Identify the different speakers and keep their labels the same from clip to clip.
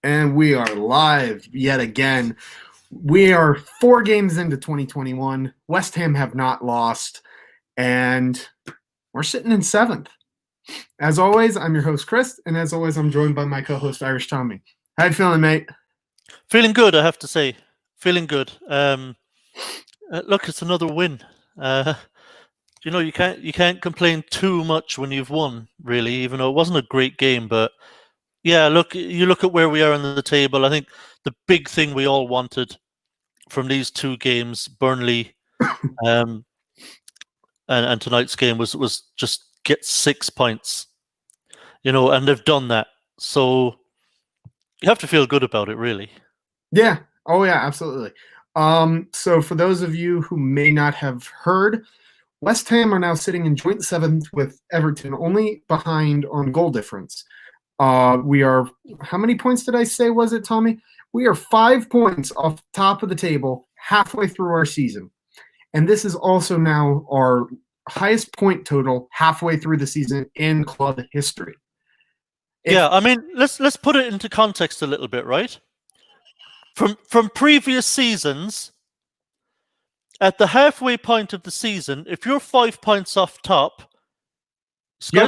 Speaker 1: And we are live yet again. We are 4 games into 2021. West Ham have not lost, and we're sitting in 7th. As always, I'm your host, Chris, and as always, I'm joined by my co-host, Irish Tommy. How you feeling, mate?
Speaker 2: Feeling good, I have to say. Feeling good. Look, it's another win. You can't complain too much when you've won, really, even though it wasn't a great game. But yeah, you look at where we are on the table. I think the big thing we all wanted from these 2 games, Burnley, and tonight's game was just get 6 points. And they've done that. So you have to feel good about it, really.
Speaker 1: Yeah. Oh, yeah, absolutely. So for those of you who may not have heard, West Ham are now sitting in joint 7th with Everton, only behind on goal difference. We are, how many points did I say was it, Tommy? We are 5 points off top of the table halfway through our season. And this is also now our highest point total halfway through the season in club history.
Speaker 2: I mean, let's put it into context a little bit, right? From previous seasons, at the halfway point of the season, if you're 5 points off top, Sky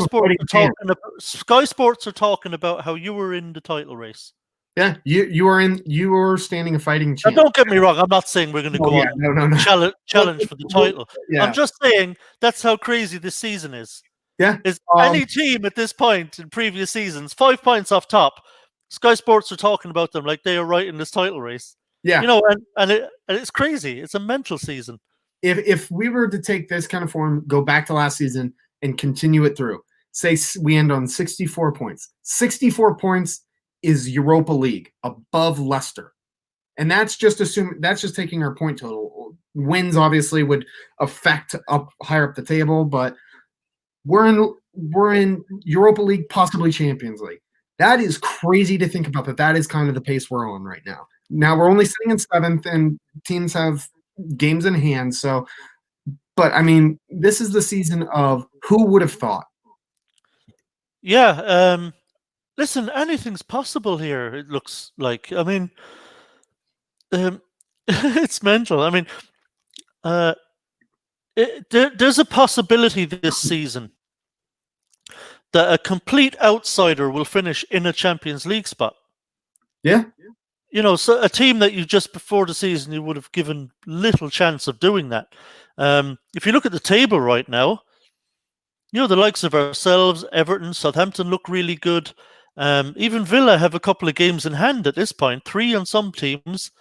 Speaker 2: Sports are talking about how you were in the title race.
Speaker 1: Yeah, you were standing a fighting chance.
Speaker 2: Now, don't get me wrong. I'm not saying we're going to go on
Speaker 1: no.
Speaker 2: challenge for the title.
Speaker 1: Yeah.
Speaker 2: I'm just saying that's how crazy this season is.
Speaker 1: Yeah.
Speaker 2: Is any team at this point in previous seasons 5 points off top? Sky Sports are talking about them like they are right in this title race.
Speaker 1: Yeah.
Speaker 2: And it's crazy. It's a mental season.
Speaker 1: If we were to take this kind of form, go back to last season and continue it through, say we end on 64 points. 64 points is Europa League above Leicester. And that's just taking our point total. Wins obviously would affect higher up the table, but we're in Europa League, possibly Champions League. That is crazy to think about that is kind of the pace we're on right now. Now we're only sitting in 7th and teams have games in hand. So, but I mean, this is the season of who would have thought?
Speaker 2: Yeah. Listen, anything's possible here. It looks like. I mean, it's mental. I mean, there's a possibility this season that a complete outsider will finish in a Champions League spot.
Speaker 1: Yeah.
Speaker 2: So a team that you just before the season you would have given little chance of doing that. If you look at the table right now, the likes of ourselves, Everton, Southampton look really good. Even Villa have a couple of games in hand at this point, 3 on some teams.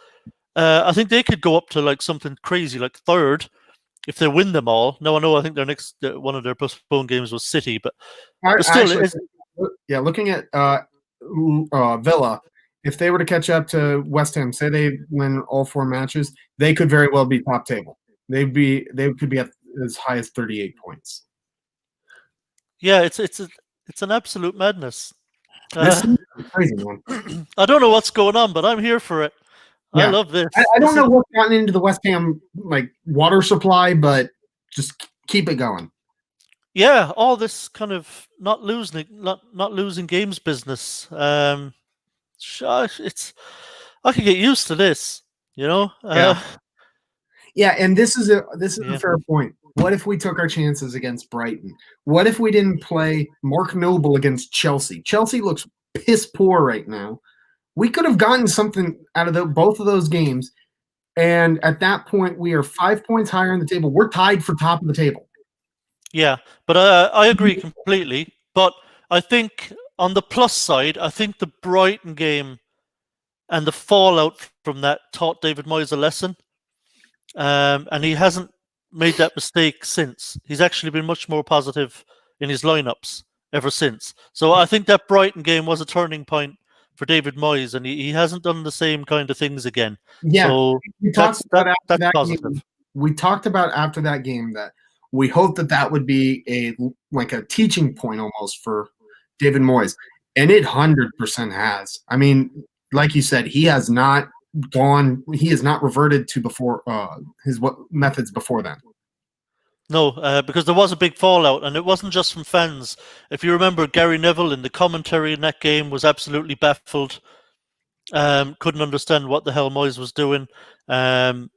Speaker 2: I think they could go up to like something crazy, like 3rd, if they win them all. No, I know. I think their next one of their postponed games was City, but still,
Speaker 1: looking at Villa, if they were to catch up to West Ham, say they win all 4 matches, they could very well be top table. They could be at as high as 38 points.
Speaker 2: Yeah, it's an absolute madness.
Speaker 1: This is a crazy one.
Speaker 2: I don't know what's going on, but I'm here for it. Yeah. I love this.
Speaker 1: I don't know what's gotten into the West Ham water supply, but just keep it going.
Speaker 2: Yeah, all this kind of not losing games business. I could get used to this,
Speaker 1: Yeah, and this is a fair point. What if we took our chances against Brighton? What if we didn't play Mark Noble against Chelsea? Chelsea looks piss poor right now. We could have gotten something out of both of those games, and at that point, we are 5 points higher on the table. We're tied for top of the table.
Speaker 2: Yeah, but I agree completely. But I think on the plus side, I think the Brighton game and the fallout from that taught David Moyes a lesson, and he hasn't made that mistake since. He's actually been much more positive in his lineups ever since. So I think that Brighton game was a turning point for David Moyes, and he hasn't done the same kind of things again.
Speaker 1: Yeah,
Speaker 2: so that's positive.
Speaker 1: Game, we talked about after that game that we hoped that would be a teaching point almost for David Moyes, and it 100% has. I mean, like you said, he has not reverted to before his methods before then.
Speaker 2: No, because there was a big fallout, and it wasn't just from fans. If you remember, Gary Neville in the commentary in that game was absolutely baffled. Couldn't understand what the hell Moyes was doing. The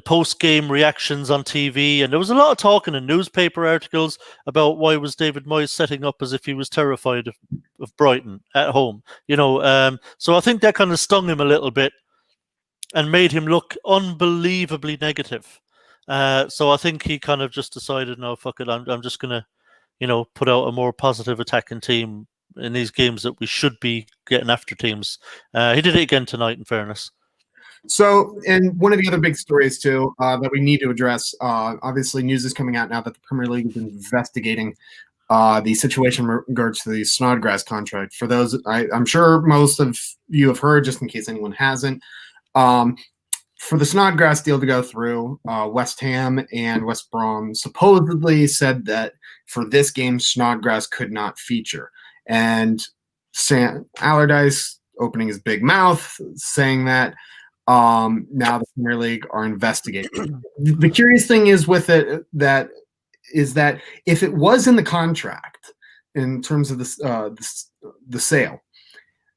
Speaker 2: post game reactions on TV, and there was a lot of talk in the newspaper articles about why was David Moyes setting up as if he was terrified of Brighton at home. So I think that kind of stung him a little bit and made him look unbelievably negative. So I think he kind of just decided, no, fuck it, I'm just gonna, put out a more positive attacking team in these games that we should be getting after teams. He did it again tonight, in fairness.
Speaker 1: So, and one of the other big stories too that we need to address, obviously news is coming out now that the Premier League is investigating the situation in regards to the Snodgrass contract. For those, I'm sure most of you have heard, just in case anyone hasn't, for the Snodgrass deal to go through, West Ham and West Brom supposedly said that for this game, Snodgrass could not feature. And Sam Allardyce opening his big mouth, saying that now the Premier League are investigating. The curious thing is with it that if it was in the contract in terms of the sale,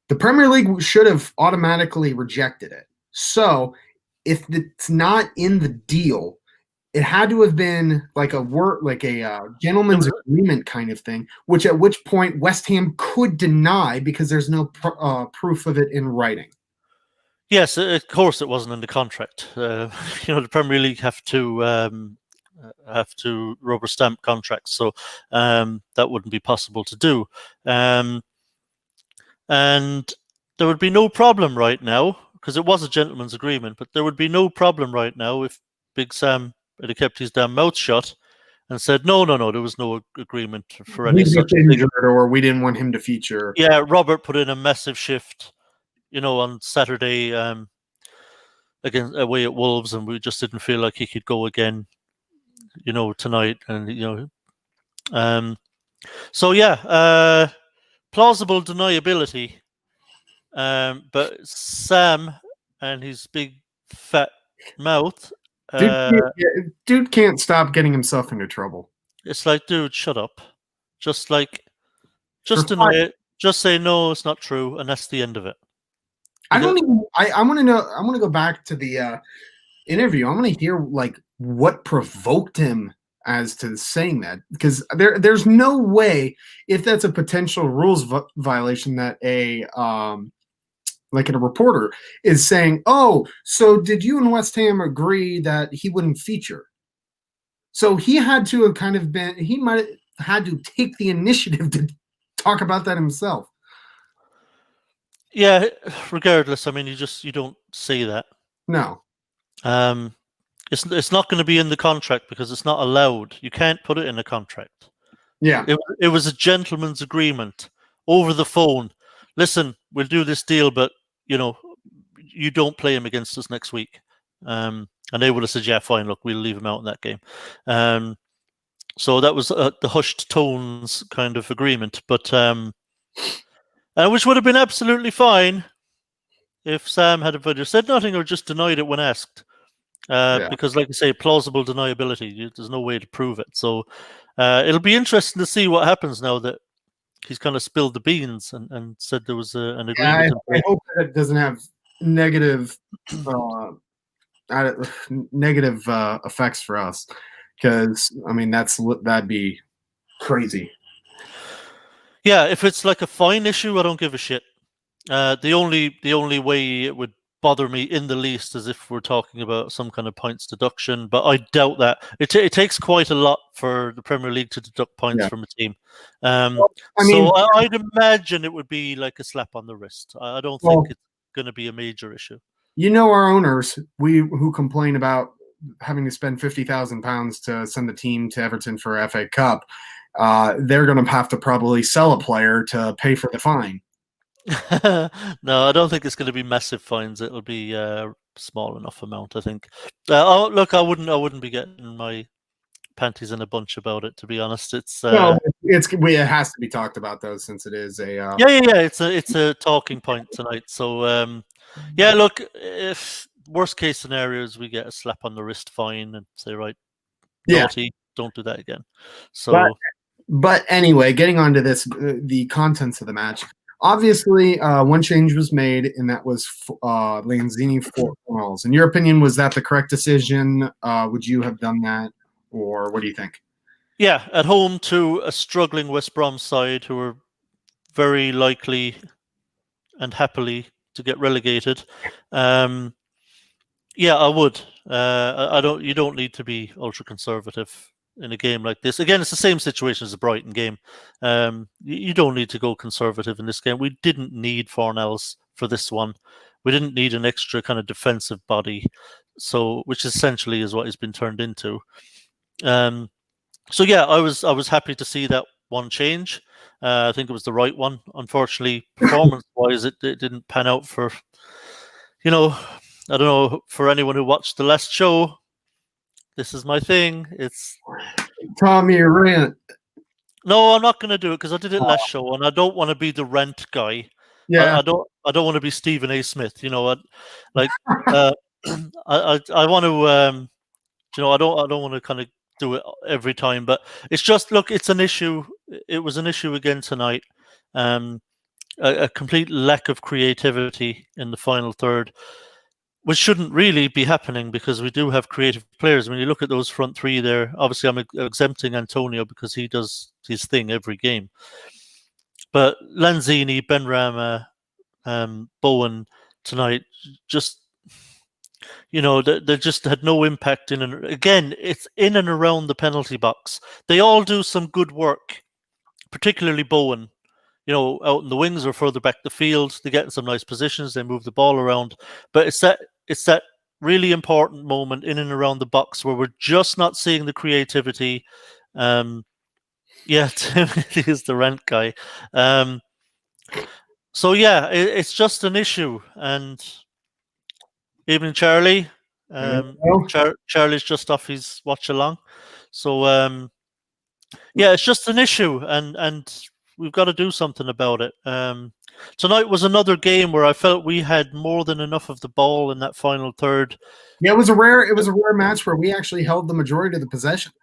Speaker 1: the Premier League should have automatically rejected it. So if it's not in the deal, it had to have been like a gentleman's agreement kind of thing, at which point West Ham could deny because there's no proof of it in writing.
Speaker 2: Yes, of course it wasn't in the contract. The Premier League have to rubber stamp contracts, so that wouldn't be possible to do. And there would be no problem right now, because it was a gentleman's agreement, but there would be no problem right now if Big Sam had kept his damn mouth shut and said, no, there was no agreement for any such thing.
Speaker 1: Or we didn't want him to feature.
Speaker 2: Yeah, Robert put in a massive shift on Saturday against away at Wolves, and we just didn't feel like he could go again, tonight. And so yeah, plausible deniability. But Sam and his big fat mouth,
Speaker 1: dude can't stop getting himself into trouble.
Speaker 2: It's like, dude, shut up. Just deny it. Just say no, it's not true, and that's the end of it.
Speaker 1: I want to know. I want to go back to the interview. I want to hear what provoked him as to saying that, because there's no way, if that's a potential rules violation, that a reporter is saying, "Oh, so did you and West Ham agree that he wouldn't feature?" So he had to have kind of been. He might have had to take the initiative to talk about that himself.
Speaker 2: Yeah, regardless, I mean, you don't say that.
Speaker 1: No.
Speaker 2: It's not going to be in the contract because it's not allowed. You can't put it in a contract.
Speaker 1: Yeah.
Speaker 2: It was a gentleman's agreement over the phone. Listen, we'll do this deal, but you don't play him against us next week. And they would have said, yeah, fine, look, we'll leave him out in that game. So that was the hushed tones kind of agreement, but which would have been absolutely fine if Sam had either said nothing or just denied it when asked. Because, like I say, plausible deniability, there's no way to prove it. So it'll be interesting to see what happens now that he's kind of spilled the beans and said there was an agreement.
Speaker 1: I hope that it doesn't have negative effects for us, because I mean that'd be crazy.
Speaker 2: Yeah, if it's like a fine issue, I don't give a shit. The only way it would bother me in the least is if we're talking about some kind of points deduction, but I doubt that. It takes quite a lot for the Premier League to deduct points from a team. I'd imagine it would be like a slap on the wrist. I don't think it's going to be a major issue.
Speaker 1: Our owners, who complain about having to spend £50,000 to send the team to Everton for FA Cup, they're going to have to probably sell a player to pay for the fine.
Speaker 2: No, I don't think it's going to be massive fines. It'll be a small enough amount, I think. Look, I wouldn't be getting my panties in a bunch about it, to be honest. It
Speaker 1: has to be talked about though, since it is a
Speaker 2: it's a talking point tonight. So look, if worst case scenarios, we get a slap on the wrist fine and say, right, naughty, don't do that again. So,
Speaker 1: but anyway, getting on to this, the contents of the match. Obviously, one change was made, and that was Lanzini for Fornals. In your opinion, was that the correct decision? Would you have done that, or what do you think?
Speaker 2: Yeah, at home to a struggling West Brom side who are very likely and happily to get relegated. Yeah, I would. I don't. You don't need to be ultra conservative in a game like this. Again, it's the same situation as the Brighton game. You don't need to go conservative in this game. We didn't need Fornells for this one. We didn't need an extra kind of defensive body, so which essentially is what he's been turned into. So yeah, I was happy to see that one change. I think it was the right one. Unfortunately, performance-wise, it didn't pan out for, I don't know, for anyone who watched the last show. This is my thing. It's
Speaker 1: Tommy rant.
Speaker 2: No, I'm not going to do it because I did it last show, and I don't want to be the rant guy.
Speaker 1: Yeah.
Speaker 2: I don't want to be Stephen A. Smith. You know what? Like, I want to. I don't want to kind of do it every time, but it's just look. It's an issue. It was an issue again tonight. A complete lack of creativity in the final third, which shouldn't really be happening because we do have creative players. When you look at those front three there, obviously I'm exempting Antonio because he does his thing every game. But Lanzini, Benrahma, Bowen tonight, just, they just had no impact again, it's in and around the penalty box. They all do some good work, particularly Bowen. Out in the wings or further back the field, they get in some nice positions, they move the ball around. But it's that really important moment in and around the box where we're just not seeing the creativity. Yeah, Timothy is the rent guy. So yeah, it's just an issue. And evening, Charlie. Charlie's just off his watch along. So yeah, it's just an issue, and we've got to do something about it. Tonight was another game where I felt we had more than enough of the ball in that final third.
Speaker 1: Yeah, it was a rare match where we actually held the majority of the possession.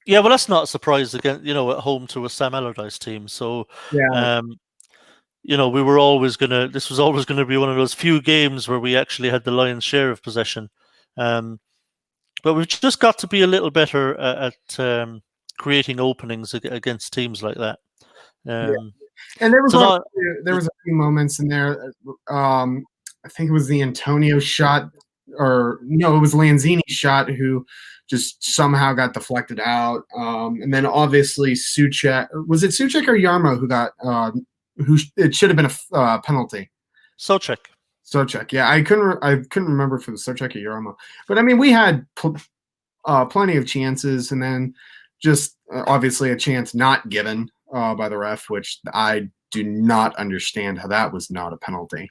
Speaker 2: Yeah, well, that's not a surprise again, at home to a Sam Allardyce team. So,
Speaker 1: yeah.
Speaker 2: We were always this was always going to be one of those few games where we actually had the lion's share of possession. But we've just got to be a little better at creating openings against teams like that.
Speaker 1: Yeah. And there was a few moments in there. I think it was the Antonio shot, or no, it was Lanzini's shot who just somehow got deflected out. And then obviously Souček, was it Souček or Yarmo who got it should have been a penalty?
Speaker 2: Souček,
Speaker 1: yeah. I couldn't remember if it was Souček or Yarmo, but I mean we had plenty of chances, and then just obviously a chance not given by the ref, which I do not understand how that was not a penalty.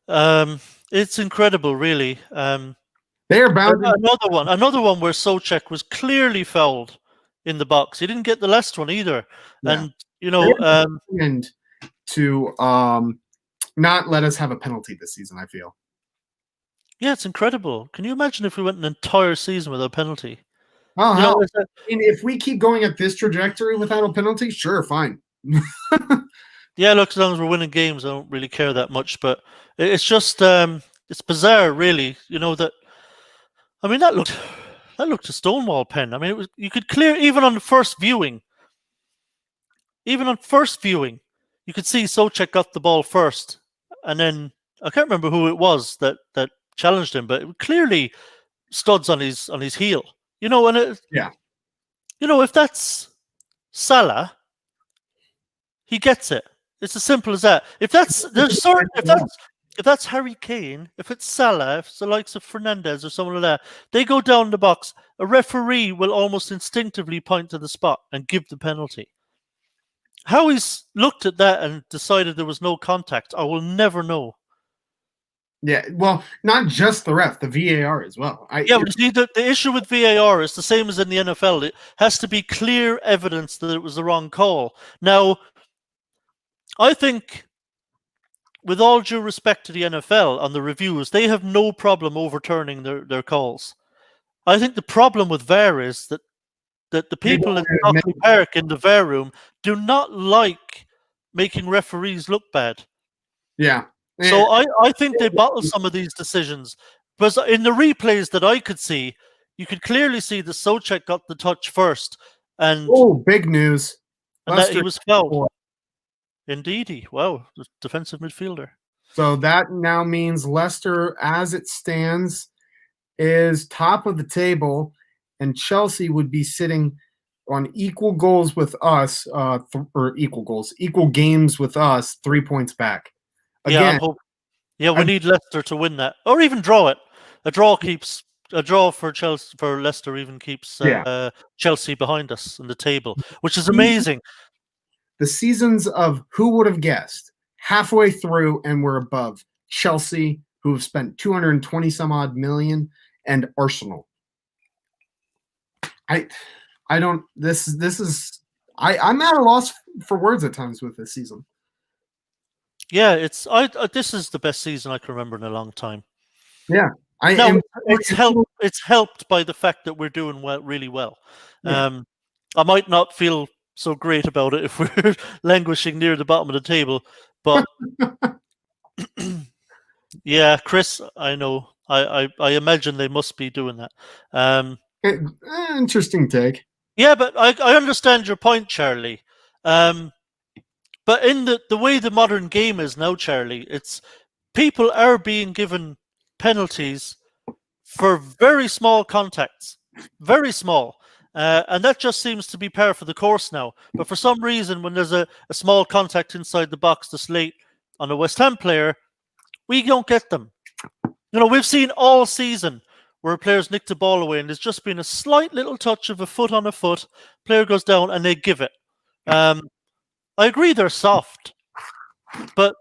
Speaker 2: It's incredible, really.
Speaker 1: They are bound.
Speaker 2: Another one where Souček was clearly fouled in the box. He didn't get the last one either, yeah. And
Speaker 1: to not let us have a penalty this season, I feel.
Speaker 2: Yeah, it's incredible. Can you imagine if we went an entire season without a penalty?
Speaker 1: Oh, hell. I mean, if we keep going at this trajectory without a penalty, sure, fine.
Speaker 2: Yeah, look, as long as we're winning games, I don't really care that much. But it's just, it's bizarre, really. That. I mean, that looked a Stonewall pen. I mean, you could clear even on first viewing. Even on first viewing, you could see Souček got the ball first, and then I can't remember who it was that challenged him, but it clearly studs on his heel.
Speaker 1: Yeah.
Speaker 2: If that's Salah, he gets it. It's as simple as that. If that's Harry Kane, if it's Salah, if it's the likes of Fernandez or someone like that, they go down the box. A referee will almost instinctively point to the spot and give the penalty. How he's looked at that and decided there was no contact, I will never know.
Speaker 1: Yeah, well, not just the ref, the VAR as well.
Speaker 2: But see, the issue with VAR is the same as in the NFL. It has to be clear evidence that it was the wrong call. Now, I think, with all due respect to the NFL on the reviews, they have no problem overturning their calls. I think the problem with VAR is that the people in Stockley Park in the VAR room do not like making referees look bad.
Speaker 1: Yeah.
Speaker 2: So I think they bottle some of these decisions. Because in the replays that I could see, you could clearly see that Souček got the touch first. And
Speaker 1: big news.
Speaker 2: And that he was fouled. Indeed. Wow. Defensive midfielder.
Speaker 1: So that now means Leicester, as it stands, is top of the table, and Chelsea would be sitting on equal goals with us, equal games with us, 3 points back. Again,
Speaker 2: we need Leicester to win that, or even draw it. A draw for Chelsea, for Leicester, even keeps Chelsea behind us in the table, which is amazing.
Speaker 1: The seasons of who would have guessed halfway through, and we're above Chelsea, who have spent 220 some odd million, and Arsenal. I'm at a loss for words at times with this season.
Speaker 2: Yeah, this is the best season I can remember in a long time.
Speaker 1: Yeah.
Speaker 2: It's helped by the fact that we're doing really well. Yeah. I might not feel so great about it if we're languishing near the bottom of the table, but yeah, Chris, I know. I imagine they must be doing that.
Speaker 1: Interesting take.
Speaker 2: Yeah, but I understand your point, Charlie. But in the way the modern game is now, Charlie, it's people are being given penalties for very small contacts, very small. And that just seems to be par for the course now. But for some reason, when there's a small contact inside the box this late on a West Ham player, we don't get them. We've seen all season where players nick the ball away and there's just been a slight little touch of a foot on a foot, player goes down and they give it. I agree they're soft, but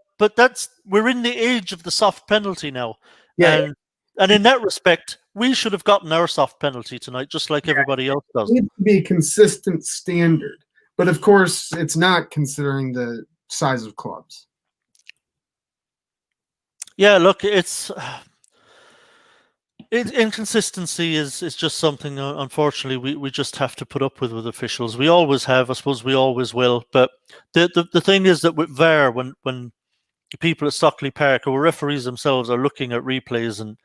Speaker 2: we're in the age of the soft penalty now.
Speaker 1: Yeah.
Speaker 2: And in that respect, we should have gotten our soft penalty tonight, just like everybody else does.
Speaker 1: It needs to be a consistent standard. But of course, it's not considering the size of clubs.
Speaker 2: Yeah, look, inconsistency is just something, unfortunately, we just have to put up with officials. We always have. I suppose we always will. But the thing is that with VAR, when people at Stockley Park or referees themselves are looking at replays and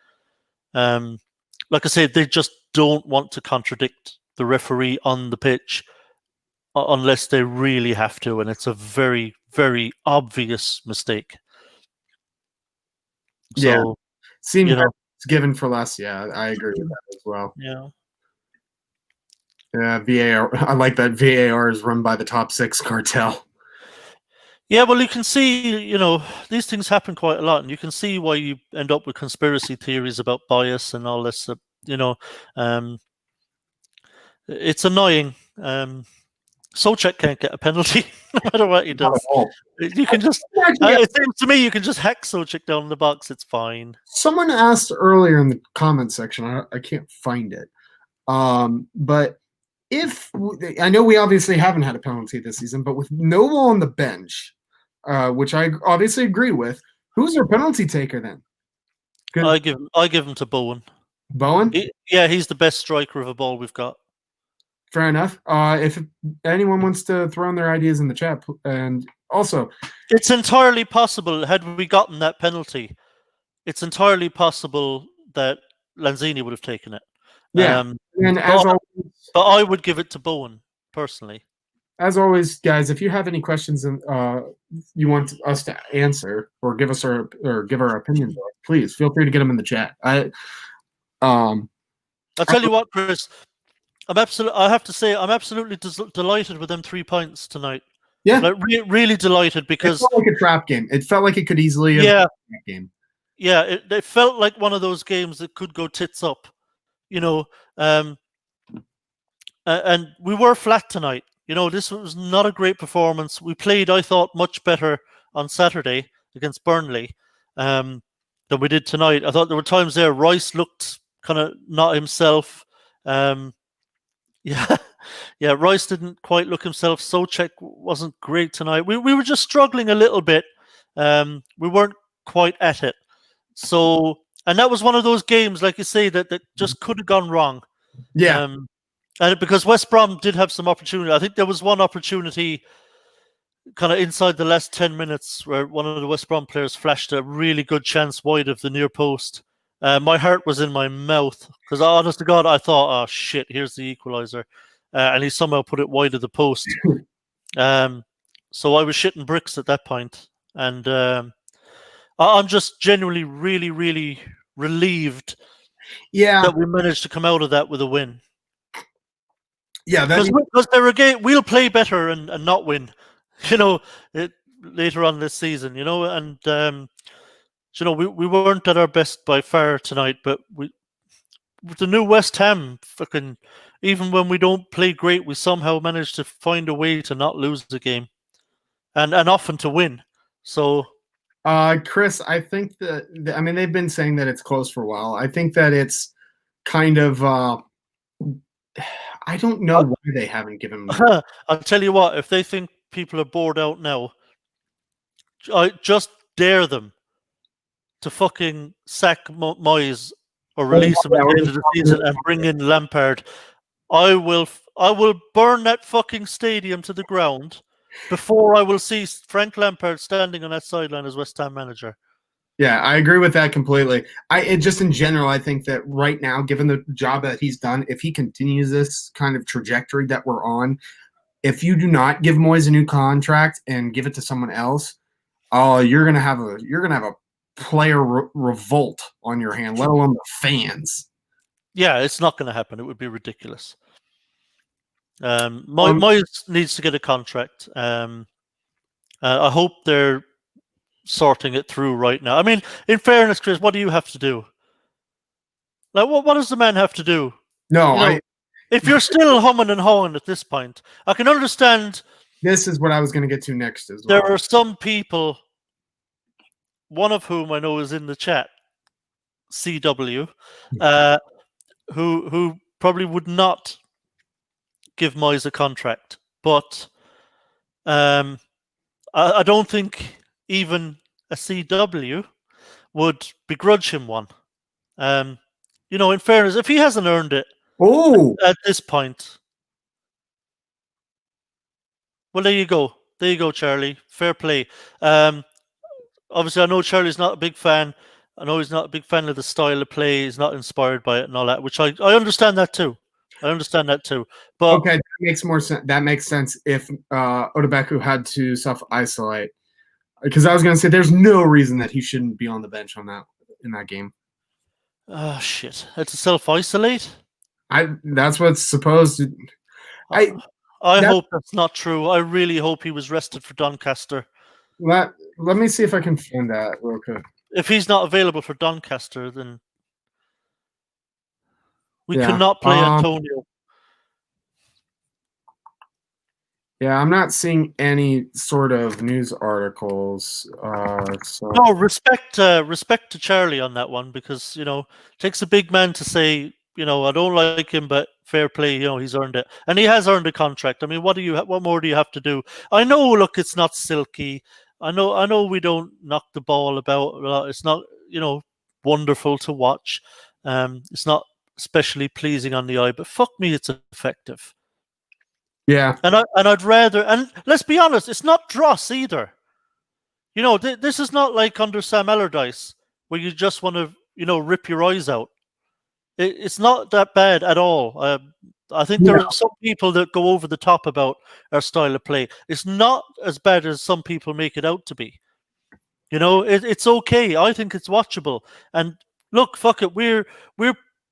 Speaker 2: like I said, they just don't want to contradict the referee on the pitch unless they really have to, and it's a very, very obvious mistake. So,
Speaker 1: seems it's given for less. Yeah, I agree with that as well.
Speaker 2: Yeah.
Speaker 1: Yeah, VAR. I like that VAR is run by the top 6 cartel.
Speaker 2: Yeah, well, you can see, these things happen quite a lot, and you can see why you end up with conspiracy theories about bias and all this. It's annoying. Souček can't get a penalty no matter what he does. You can just. It seems to me you can just hack Souček down in the box. It's fine.
Speaker 1: Someone asked earlier in the comment section. I can't find it, but. I know we obviously haven't had a penalty this season, but with Noble on the bench, which I obviously agree with, who's our penalty taker then?
Speaker 2: I give him to Bowen.
Speaker 1: Bowen?
Speaker 2: He's the best striker of a ball we've got.
Speaker 1: Fair enough. If anyone wants to throw in their ideas in the chat, and also,
Speaker 2: it's entirely possible. Had we gotten that penalty, it's entirely possible that Lanzini would have taken it.
Speaker 1: Yeah,
Speaker 2: but I would give it to Bowen personally.
Speaker 1: As always, guys, if you have any questions and you want us to answer or give our opinions, please feel free to get them in the chat.
Speaker 2: I'll tell you what, Chris. I have to say, I'm absolutely delighted with them 3 points tonight.
Speaker 1: Yeah,
Speaker 2: like really delighted because
Speaker 1: it felt like a trap game. It felt like it could easily have been a trap game.
Speaker 2: Yeah, it felt like one of those games that could go tits up. And we were flat tonight. This was not a great performance. We played, I thought, much better on Saturday against Burnley than we did tonight. I thought there were times there Rice looked kind of not himself. Rice didn't quite look himself. Souček wasn't great tonight. We were just struggling a little bit. We weren't quite at it. So, and that was one of those games, like you say, that just could have gone wrong.
Speaker 1: Yeah.
Speaker 2: And because West Brom did have some opportunity. I think there was one opportunity kind of inside the last 10 minutes where one of the West Brom players flashed a really good chance wide of the near post. My heart was in my mouth because, honest to God, I thought, oh shit, here's the equaliser. And he somehow put it wide of the post. So I was shitting bricks at that point. And I'm just genuinely really, really relieved that we managed to come out of that with a win.
Speaker 1: Yeah,
Speaker 2: because they're a game. We'll play better and not win, later on this season, and we weren't at our best by far tonight, but with the new West Ham, fucking, even when we don't play great, we somehow manage to find a way to not lose the game, and often to win. So,
Speaker 1: Chris, I think that I mean they've been saying that it's close for a while. I think that it's kind of I don't know why they haven't given me.
Speaker 2: I'll tell you what, if they think people are bored out now, I just dare them to fucking sack Moyes or release him at the end of the season and bring in Lampard. I will burn that fucking stadium to the ground before I will see Frank Lampard standing on that sideline as West Ham manager.
Speaker 1: Yeah, I agree with that completely. Just in general, I think that right now, given the job that he's done, if he continues this kind of trajectory that we're on, if you do not give Moyes a new contract and give it to someone else, oh, you're gonna have a player revolt on your hand, let alone the fans.
Speaker 2: Yeah, it's not going to happen. It would be ridiculous. Moyes needs to get a contract. I hope they're sorting it through right now. I mean, in fairness, Chris, what do you have to do? Like, what does the man have to do?
Speaker 1: No,
Speaker 2: if you're still humming and hawing at this point, I can understand.
Speaker 1: This is what I was going to get to next as well.
Speaker 2: There are some people, one of whom I know is in the chat, CW, who probably would not give Moyes a contract, but I don't think even a CW would begrudge him one. In fairness, if he hasn't earned it at this point, well, there you go. There you go, Charlie. Fair play. Obviously, I know Charlie's not a big fan. I know he's not a big fan of the style of play. He's not inspired by it and all that, which I understand that too. But
Speaker 1: okay, that makes more sense. That makes sense if Odebeku had to self-isolate. Because I was going to say there's no reason that he shouldn't be on the bench in that game.
Speaker 2: Oh, shit. It's a self-isolate?
Speaker 1: That's what's supposed to...
Speaker 2: I hope that's not true. I really hope he was rested for Doncaster.
Speaker 1: Let me see if I can find that real quick.
Speaker 2: If he's not available for Doncaster, then we cannot play Antonio.
Speaker 1: Yeah, I'm not seeing any sort of news articles.
Speaker 2: No, respect to Charlie on that one, because it takes a big man to say, I don't like him, but fair play, he's earned it, and he has earned a contract. I mean, what more do you have to do? I know, look, it's not silky. I know we don't knock the ball about. It's not wonderful to watch. It's not especially pleasing on the eye, but fuck me, it's effective.
Speaker 1: Yeah,
Speaker 2: and I'd rather. And let's be honest, it's not dross either. This is not like under Sam Allardyce where you just want to rip your eyes out. It's not that bad at all. I think there are some people that go over the top about our style of play. It's not as bad as some people make it out to be. It's okay. I think it's watchable. And look, fuck it, we're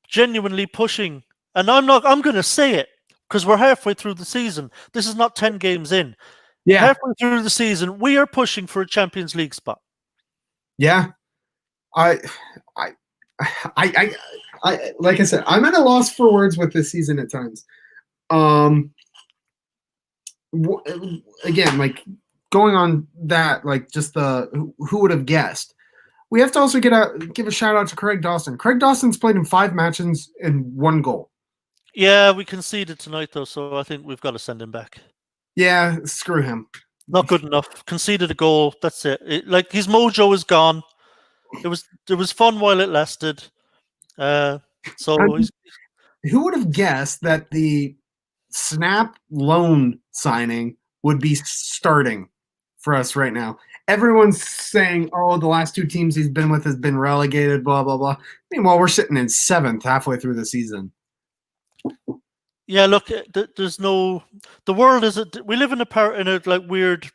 Speaker 2: genuinely pushing. And I'm going to say it because we're halfway through the season. This is not 10 games in.
Speaker 1: Yeah,
Speaker 2: halfway through the season, we are pushing for a Champions League spot.
Speaker 1: Yeah, I like I said, I'm at a loss for words with this season at times. Again, like going on that, like just who would have guessed? We have to also give a shout out to Craig Dawson. Craig Dawson's played in 5 matches and 1 goal.
Speaker 2: Yeah, we conceded tonight though, so I think we've got to send him back.
Speaker 1: Yeah, screw him.
Speaker 2: Not good enough. Conceded a goal. That's it. Like his mojo is gone. It was fun while it lasted. Who
Speaker 1: would have guessed that the Snap loan signing would be starting for us right now. Everyone's saying, "Oh, the last two teams he's been with has been relegated." Blah blah blah. Meanwhile, we're sitting in 7th halfway through the season.
Speaker 2: Yeah, look, there's no. The world is. We live in a like weird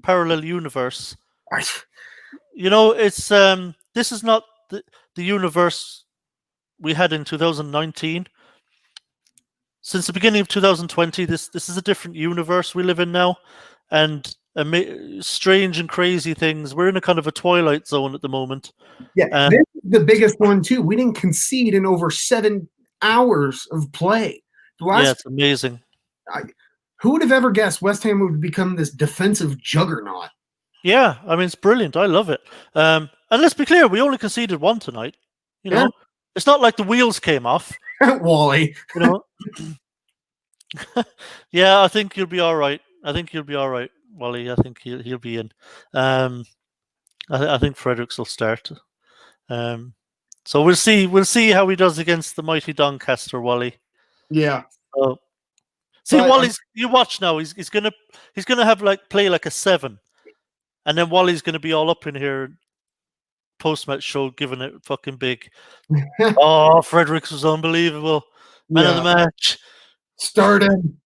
Speaker 2: parallel universe. It's this is not the universe we had in 2019. Since the beginning of 2020, this is a different universe we live in now, and strange and crazy things. We're in a kind of a twilight zone at the moment.
Speaker 1: Yeah, this is the biggest one too. We didn't concede in over 7 hours of play.
Speaker 2: Yeah, it's amazing.
Speaker 1: Who would have ever guessed West Ham would become this defensive juggernaut?
Speaker 2: Yeah, I mean, it's brilliant. I love it. And let's be clear, we only conceded one tonight. It's not like the wheels came off.
Speaker 1: Wally.
Speaker 2: Yeah, I think you'll be all right. Wally. I think he'll be in. I think Fredericks will start. So we'll see. We'll see how he does against the mighty Doncaster, Wally.
Speaker 1: Yeah.
Speaker 2: See, Wally's. You watch now. He's gonna have play like a 7, and then Wally's gonna be all up in here post-match show, giving it fucking big. Oh, Fredericks was unbelievable. Man of the match.
Speaker 1: Start him.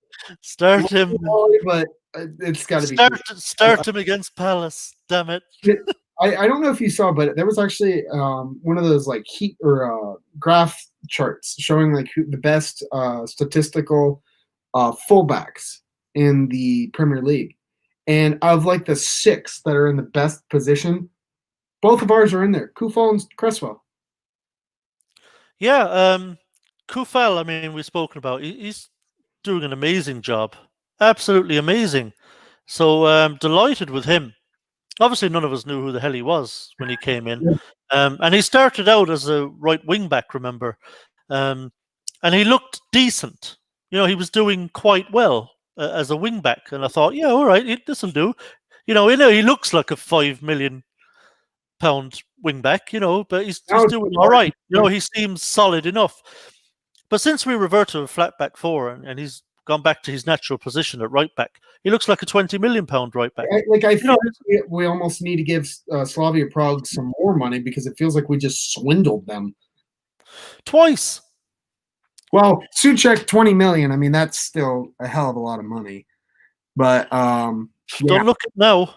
Speaker 2: But
Speaker 1: it's got to be
Speaker 2: start him against Palace. Damn it.
Speaker 1: I don't know if you saw, but there was actually one of those like heat or graph charts showing like the best statistical fullbacks in the Premier League, and of like the 6 that are in the best position, both of ours are in there. Kufal and Cresswell.
Speaker 2: Yeah, Kufal. I mean, we've spoken about. He's doing an amazing job. Absolutely amazing. So delighted with him. Obviously, none of us knew who the hell he was when he came in. And he started out as a right wing back, remember? And he looked decent. He was doing quite well as a wing back. And I thought, yeah, all right, this will do. He looks like a £5 million wing back, but he's doing all right. He seems solid enough. But since we revert to a flat back 4 and he's gone back to his natural position at right back, he looks like a £20 million right back.
Speaker 1: I feel we almost need to give Slavia Prague some more money because it feels like we just swindled them
Speaker 2: twice.
Speaker 1: Well, Suchek 20 million. I mean, that's still a hell of a lot of money. But
Speaker 2: don't look it now.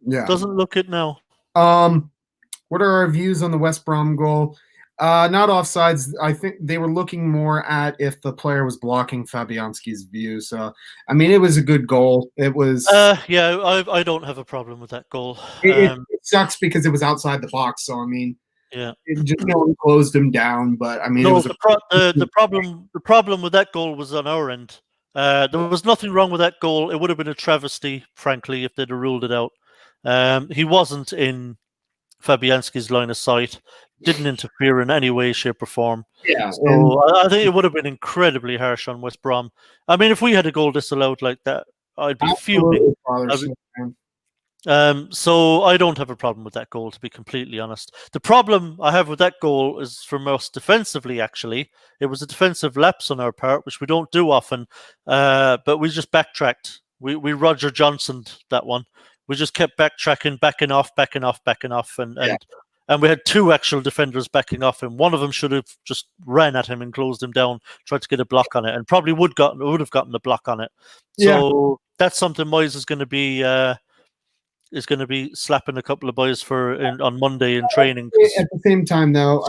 Speaker 1: Yeah,
Speaker 2: doesn't look it now.
Speaker 1: What are our views on the West Brom goal? Not offsides. I think they were looking more at if the player was blocking Fabianski's view. So, I mean, it was a good goal. It was.
Speaker 2: Yeah, I don't have a problem with that goal.
Speaker 1: It sucks because it was outside the box. So, I mean,
Speaker 2: yeah,
Speaker 1: it just closed him down. But I mean,
Speaker 2: no,
Speaker 1: it was
Speaker 2: the problem with that goal was on our end. There was nothing wrong with that goal. It would have been a travesty, frankly, if they'd have ruled it out. He wasn't in Fabianski's line of sight, didn't interfere in any way, shape, or form.
Speaker 1: Yeah.
Speaker 2: So I think it would have been incredibly harsh on West Brom. I mean, if we had a goal disallowed like that, I'd be fuming. So I don't have a problem with that goal, to be completely honest. The problem I have with that goal is from us defensively, actually. It was a defensive lapse on our part, which we don't do often, but we just backtracked. We Roger Johnsoned that one. We just kept backtracking, backing off, and we had 2 actual defenders backing off him. One of them should have just ran at him and closed him down, tried to get a block on it, and probably would have gotten the block on it. So that's something Moyes is going to be slapping a couple of boys on Monday in training.
Speaker 1: At the same time, though,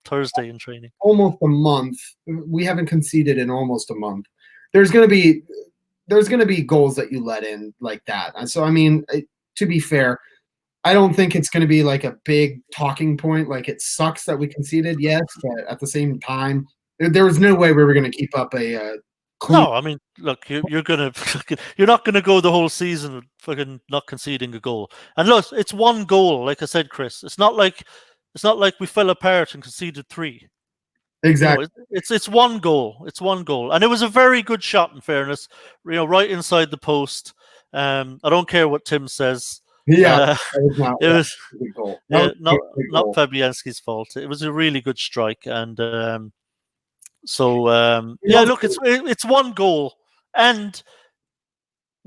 Speaker 2: Thursday in training.
Speaker 1: Almost a month. We haven't conceded in almost a month. There's going to be goals that you let in like that. And so, I mean, to be fair, I don't think it's going to be like a big talking point. Like, it sucks that we conceded, yes, but at the same time, there was no way we were going to keep up a clean.
Speaker 2: No, I mean, look, you're not gonna go the whole season fucking not conceding a goal. And look, it's one goal, like I said, Chris. It's not like we fell apart and conceded 3.
Speaker 1: Exactly.
Speaker 2: It's one goal. It's one goal, and it was a very good shot. In fairness, right inside the post. I don't care what Tim says.
Speaker 1: Yeah,
Speaker 2: it was not Fabianski's fault. It was a really good strike, and look, it's one goal, and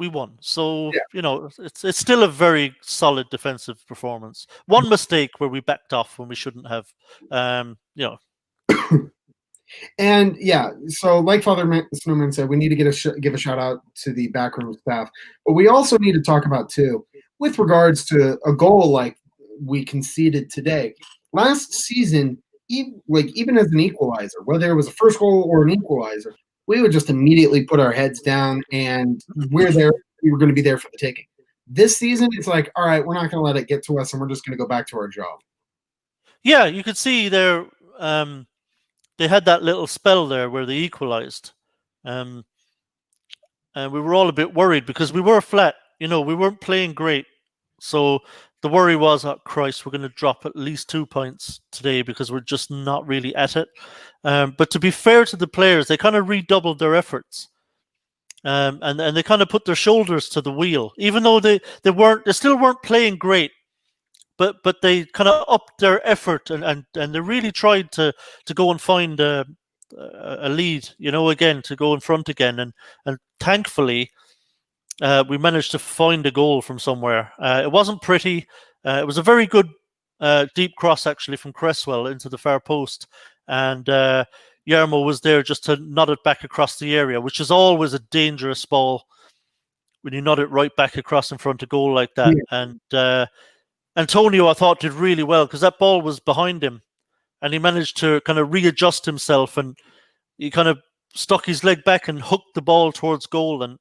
Speaker 2: we won. So,
Speaker 1: Yeah.
Speaker 2: it's still a very solid defensive performance. One mistake where we backed off when we shouldn't have.
Speaker 1: And yeah, so like Snowman said, we need to give a shout out to the backroom staff, but we also need to talk about too, with regards to a goal like we conceded today. Last season, even as an equalizer, whether it was a first goal or an equalizer, we would just immediately put our heads down and we're there. We were going to be there for the taking. This season, it's like, all right, we're not going to let it get to us, and we're just going to go back to our job.
Speaker 2: Yeah, you could see there. They had that little spell there where they equalized, and we were all a bit worried because we were flat. We weren't playing great, so the worry was, oh Christ, we're going to drop at least 2 points today because we're just not really at it. But to be fair to the players, they kind of redoubled their efforts, and they kind of put their shoulders to the wheel, even though they still weren't playing great. But they kind of upped their effort and they really tried to go and find a lead, again, to go in front again. And thankfully, we managed to find a goal from somewhere. It wasn't pretty. It was a very good deep cross, actually, from Cresswell into the far post. And Yarmo was there just to nod it back across the area, which is always a dangerous ball when you nod it right back across in front of goal like that. Yeah. And Antonio, I thought, did really well because that ball was behind him and he managed to kind of readjust himself and he kind of stuck his leg back and hooked the ball towards goal. And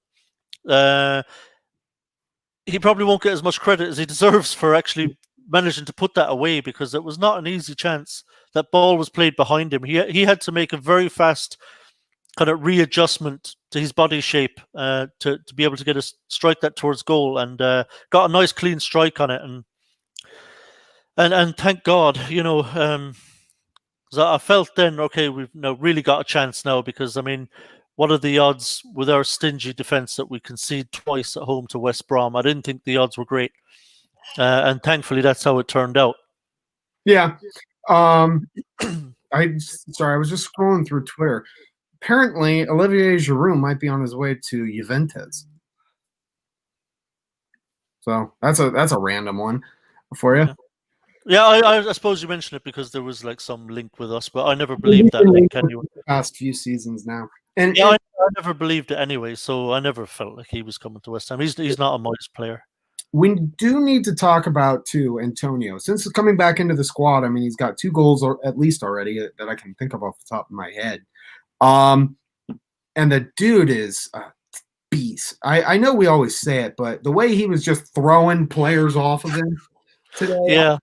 Speaker 2: he probably won't get as much credit as he deserves for actually managing to put that away because it was not an easy chance. That ball was played behind him. He had to make a very fast kind of readjustment to his body shape to be able to get a strike that towards goal and got a nice clean strike on it. And thank God, because I felt then, okay, we've now really got a chance now because, I mean, what are the odds with our stingy defence that we concede twice at home to West Brom? I didn't think the odds were great. And thankfully, that's how it turned out.
Speaker 1: Yeah. I was just scrolling through Twitter. Apparently, Olivier Giroud might be on his way to Juventus. So that's a random one for you.
Speaker 2: Yeah, I suppose you mentioned it because there was like some link with us, but I never believed that link anyway.
Speaker 1: The past few seasons now.
Speaker 2: I never believed it anyway, so I never felt like he was coming to West Ham. He's not a modest player.
Speaker 1: We do need to talk about, too, Antonio. Since he's coming back into the squad, I mean, he's got 2 goals at least already that I can think of off the top of my head. And the dude is a beast. I know we always say it, but the way he was just throwing players off of him today.
Speaker 2: Yeah.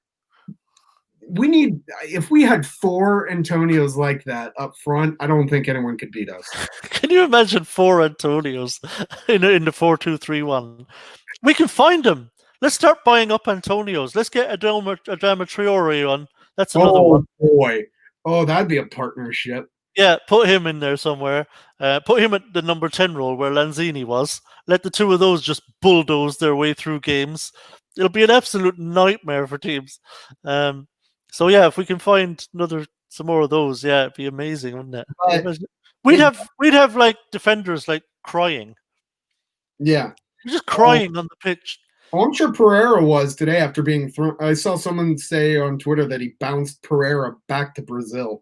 Speaker 1: If we had 4 Antonios like that up front, I don't think anyone could beat us.
Speaker 2: Can you imagine 4 Antonios in the 4-2-3-1? We can find them. Let's start buying up Antonios. Let's get Adama Traore on. That's another one.
Speaker 1: Oh, boy. Oh, that'd be a partnership.
Speaker 2: Yeah, put him in there somewhere. Put him at the number 10 role where Lanzini was. Let the 2 of those just bulldoze their way through games. It'll be an absolute nightmare for teams. So yeah, if we can find some more of those, yeah, it'd be amazing, wouldn't it? We'd have like defenders like crying.
Speaker 1: Yeah,
Speaker 2: just crying on the pitch.
Speaker 1: Well, I'm sure Pereira was today after being thrown. I saw someone say on Twitter that he bounced Pereira back to Brazil.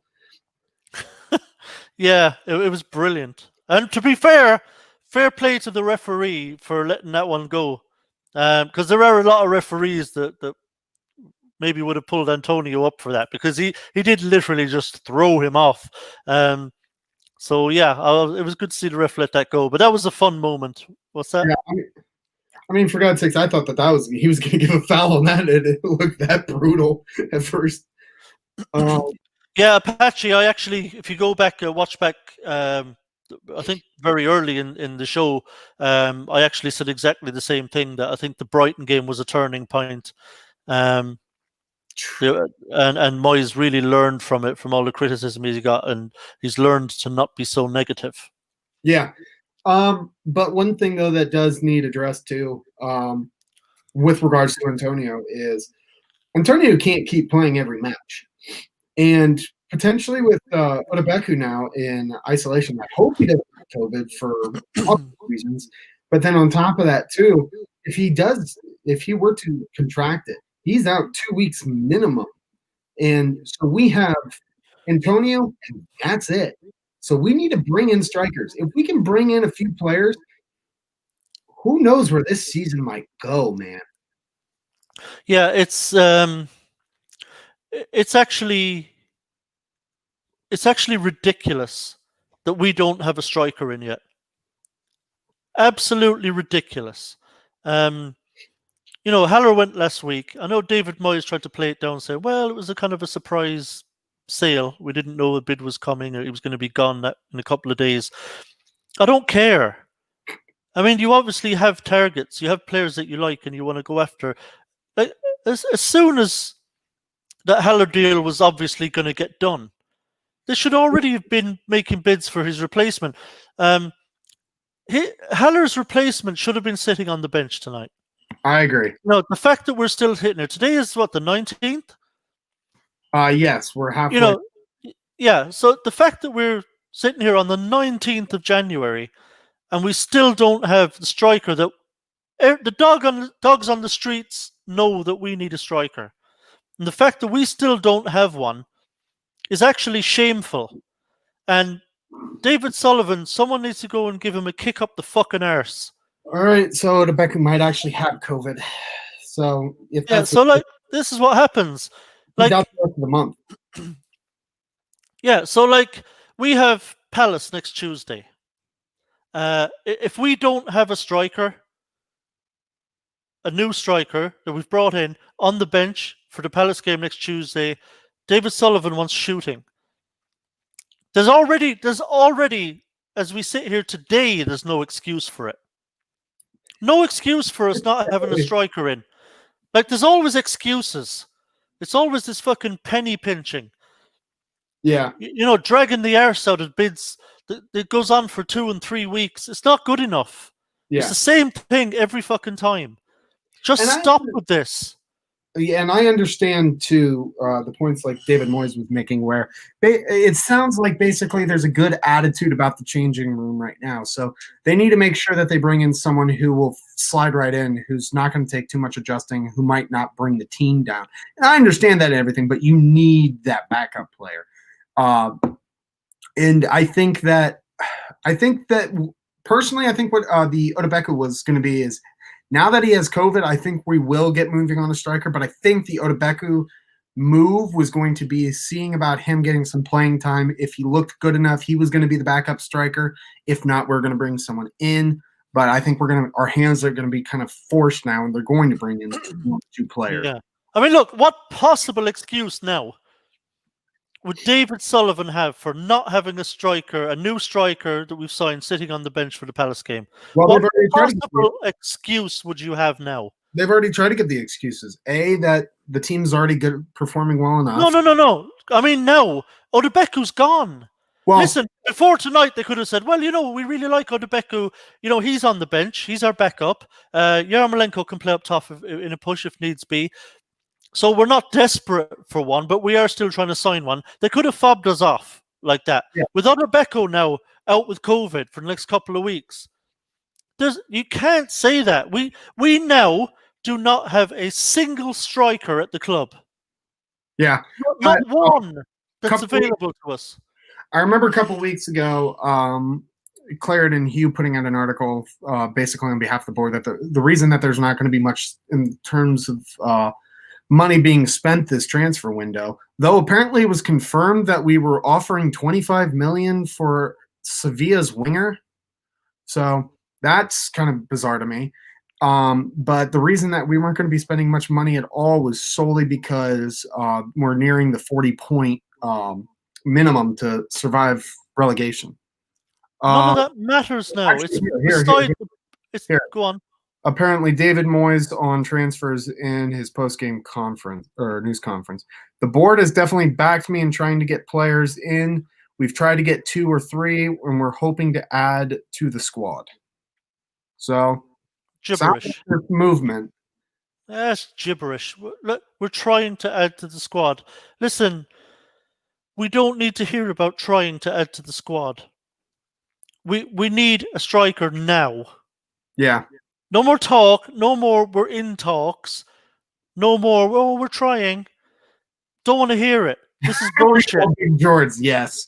Speaker 2: Yeah, it was brilliant. And to be fair play to the referee for letting that one go, because there are a lot of referees that maybe would have pulled Antonio up for that because he did literally just throw him off. So yeah, it was good to see the ref let that go. But that was a fun moment. What's that?
Speaker 1: Yeah, I mean, for God's sakes, I thought that he was going to give a foul on that. It looked that brutal at first.
Speaker 2: Yeah, Apache. I actually, if you go back, watch back. I think very early in the show, I actually said exactly the same thing. That I think the Brighton game was a turning point. And Moyes really learned from it, from all the criticism he got, and he's learned to not be so negative.
Speaker 1: Yeah. But one thing, though, that does need addressed, too, with regards to Antonio is Antonio can't keep playing every match. And potentially with Odebeku now in isolation, I hope he doesn't have COVID for obvious reasons. But then on top of that, too, if he were to contract it, he's out 2 weeks minimum. And so we have Antonio, and that's it. So we need to bring in strikers. If we can bring in a few players, who knows where this season might go, man.
Speaker 2: Yeah, it's actually ridiculous that we don't have a striker in yet. Absolutely ridiculous. Haller went last week. I know David Moyes tried to play it down and say, well, it was a kind of a surprise sale. We didn't know a bid was coming or he was going to be gone in a couple of days. I don't care. I mean, you obviously have targets. You have players that you like and you want to go after. Like, as soon as that Haller deal was obviously going to get done, they should already have been making bids for his replacement. Haller's replacement should have been sitting on the bench tonight.
Speaker 1: I agree.
Speaker 2: No, the fact that we're still hitting it today is what, the 19th?
Speaker 1: Yes, we're halfway.
Speaker 2: Yeah. So the fact that we're sitting here on the 19th of January and we still don't have the striker that the dogs on the streets know that we need a striker, and the fact that we still don't have one is actually shameful. And David Sullivan, someone needs to go and give him a kick up the fucking arse.
Speaker 1: All right, so Rebecca might actually have COVID. So if that's
Speaker 2: this is what happens. Like
Speaker 1: the rest of the month.
Speaker 2: Yeah, so we have Palace next Tuesday. If we don't have a new striker that we've brought in on the bench for the Palace game next Tuesday, David Sullivan wants shooting. There's already, as we sit here today, there's no excuse for it. No excuse for us not having a striker in. Like, there's always excuses. It's always this fucking penny pinching.
Speaker 1: Yeah.
Speaker 2: Dragging the arse out of bids that goes on for 2 and 3 weeks. It's not good enough. Yeah. It's the same thing every fucking time. Just stop with this.
Speaker 1: Yeah, and I understand, too, the points like David Moyes was making where it sounds like basically there's a good attitude about the changing room right now. So they need to make sure that they bring in someone who will slide right in, who's not going to take too much adjusting, who might not bring the team down. And I understand that and everything, but you need that backup player. And I think that personally, I think what the Odebeku was going to be is, now that he has COVID, I think we will get moving on a striker, but I think the Odebeku move was going to be seeing about him getting some playing time. If he looked good enough, he was going to be the backup striker. If not, we're going to bring someone in. But I think our hands are going to be kind of forced now, and they're going to bring in 2 players.
Speaker 2: Yeah. I mean, look, what possible excuse now would David Sullivan have for not having a new striker that we've signed sitting on the bench for the Palace game? Well, what possible excuse would you have now?
Speaker 1: They've already tried to give the excuses. That the team's already good, performing well enough.
Speaker 2: No. I mean, no. Odebeku's gone. Well, listen, before tonight, they could have said, well, we really like Odebeku. He's on the bench. He's our backup. Yarmolenko can play up top in a push if needs be. So we're not desperate for one, but we are still trying to sign one. They could have fobbed us off like that. Yeah. With Odebeku now out with COVID for the next couple of weeks, you can't say that. We now do not have a single striker at the club.
Speaker 1: Yeah.
Speaker 2: Not one that's available to us.
Speaker 1: I remember a couple of weeks ago, Claret and Hugh putting out an article basically on behalf of the board that the reason that there's not going to be much in terms of money being spent this transfer window, though apparently it was confirmed that we were offering $25 million for Sevilla's winger. So that's kind of bizarre to me. But the reason that we weren't going to be spending much money at all was solely because we're nearing the 40-point minimum to survive relegation.
Speaker 2: None of that matters now. Actually, go on.
Speaker 1: Apparently, David Moyes on transfers in his post-game conference or news conference. The board has definitely backed me in trying to get players in. We've tried to get 2 or 3, and we're hoping to add to the squad. So,
Speaker 2: gibberish
Speaker 1: movement.
Speaker 2: That's gibberish. Look, we're trying to add to the squad. Listen, we don't need to hear about trying to add to the squad. We need a striker now.
Speaker 1: Yeah.
Speaker 2: No more talk. No more. We're in talks. No more. Oh, we're trying. Don't want to hear it. This is bullshit.
Speaker 1: George, yes.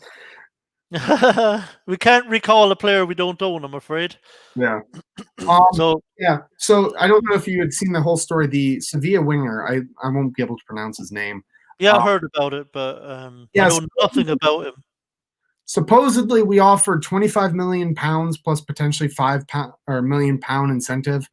Speaker 2: We can't recall a player we don't own, I'm afraid.
Speaker 1: Yeah.
Speaker 2: So
Speaker 1: yeah. So I don't know if you had seen the whole story. The Sevilla winger, I won't be able to pronounce his name.
Speaker 2: yeah, I heard about it, but I know nothing about him.
Speaker 1: Supposedly, we offered £25 million plus potentially £5 million incentive.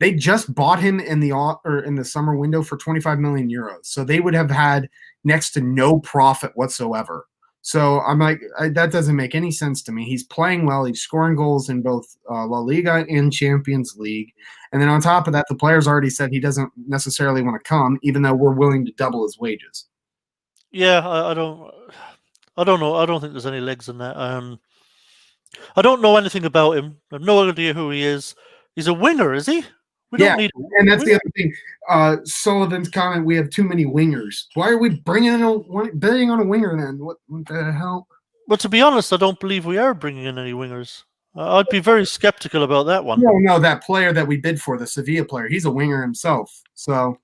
Speaker 1: They just bought him in the summer window for 25 million euros. So they would have had next to no profit whatsoever. So I'm like, that doesn't make any sense to me. He's playing well. He's scoring goals in both La Liga and Champions League. And then on top of that, the player's already said he doesn't necessarily want to come, even though we're willing to double his wages.
Speaker 2: Yeah, I don't know. I don't think there's any legs in that. I don't know anything about him. I have no idea who he is. He's a winger, is he? We don't need.
Speaker 1: And that's the other thing. Sullivan's comment: we have too many wingers. Why are we betting on a winger then? What the hell?
Speaker 2: But to be honest, I don't believe we are bringing in any wingers. I'd be very skeptical about that one.
Speaker 1: No, that player that we bid for, the Sevilla player, he's a winger himself. So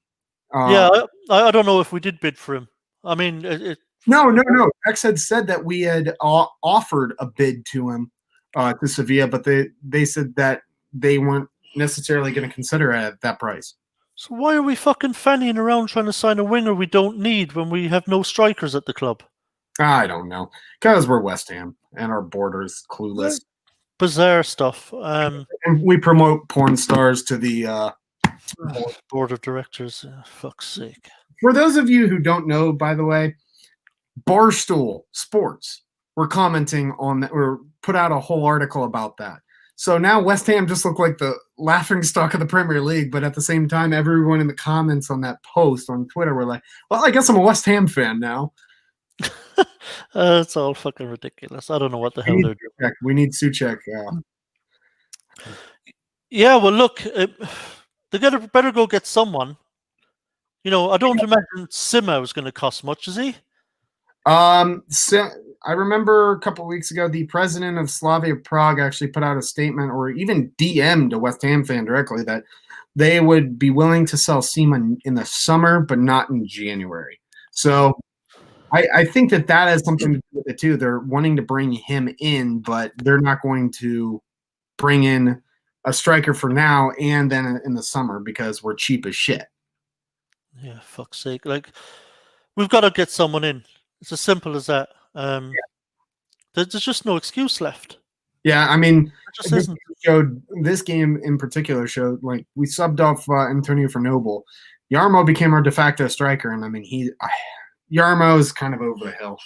Speaker 2: yeah, I don't know if we did bid for him. I mean,
Speaker 1: no. X had said that we had offered a bid to him to Sevilla, but they said that they weren't necessarily going to consider it at that price.
Speaker 2: So why are we fucking fannying around trying to sign a winger we don't need when we have no strikers at the club?
Speaker 1: I don't know. Because we're West Ham and our board is clueless.
Speaker 2: Bizarre stuff.
Speaker 1: And we promote porn stars to the
Speaker 2: board of directors. Fuck's sake.
Speaker 1: For those of you who don't know, by the way, Barstool Sports were commenting on that, or put out a whole article about that. So now West Ham just look like the laughingstock of the Premier League, but at the same time, everyone in the comments on that post on Twitter were like, well, I guess I'm a West Ham fan now.
Speaker 2: It's all fucking ridiculous. I don't know what the hell they're doing.
Speaker 1: We need Souček.
Speaker 2: Yeah, well, look, they better go get someone. You know, I don't imagine Sima was going to cost much, is he?
Speaker 1: So I remember a couple of weeks ago, the president of Slavia Prague actually put out a statement, or even DM'd a West Ham fan directly, that they would be willing to sell Sima in the summer, but not in January. So I think that has something to do with it too. They're wanting to bring him in, but they're not going to bring in a striker for now and then in the summer because we're cheap as shit.
Speaker 2: Yeah, fuck's sake. Like, we've got to get someone in. It's as simple as that. There's just no excuse left.
Speaker 1: Yeah, I mean,
Speaker 2: this
Speaker 1: game in particular showed, like, we subbed off Antonio for Noble. Yarmo became our de facto striker, and I mean, Yarmo is kind of over the hill.